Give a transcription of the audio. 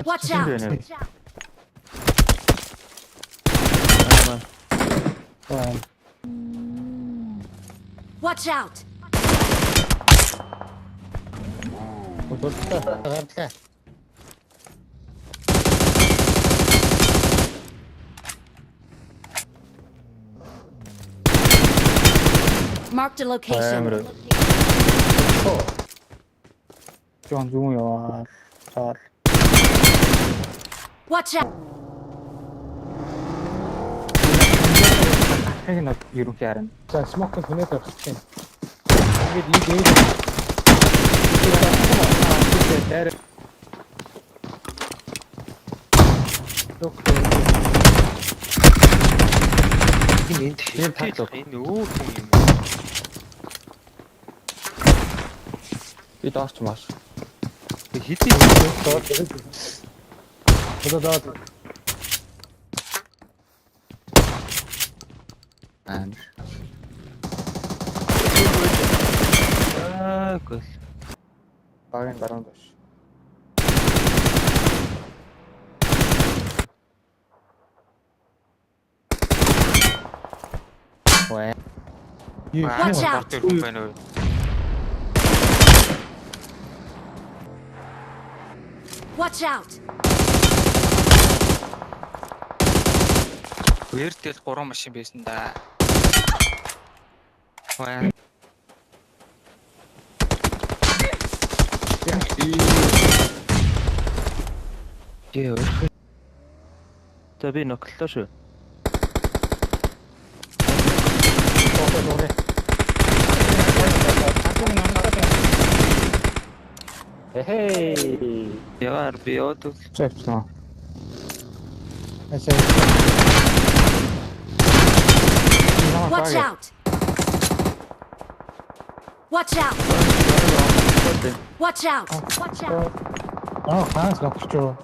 Watch out! Watch out! Marked a location. John Junior. Watch out! Хэг нэг ерөнхий харна. За смокын хүнээд авчихсан. Ингээд ийм дээр энэ татлаа энэ өөр хүн юм. би дооч маш. Хэдий Одоо гол. багын баруун дэш. Ваа. Watch out! Хүн байна уу? Watch out! Вэртэл 3 машин байсан да. Ваа. Яа. За би ноклоо шүү. Hey. Яар би одоо Чэвчнэ. Watch out! Watch out! Watch out! Watch out! Хаас гопчоо.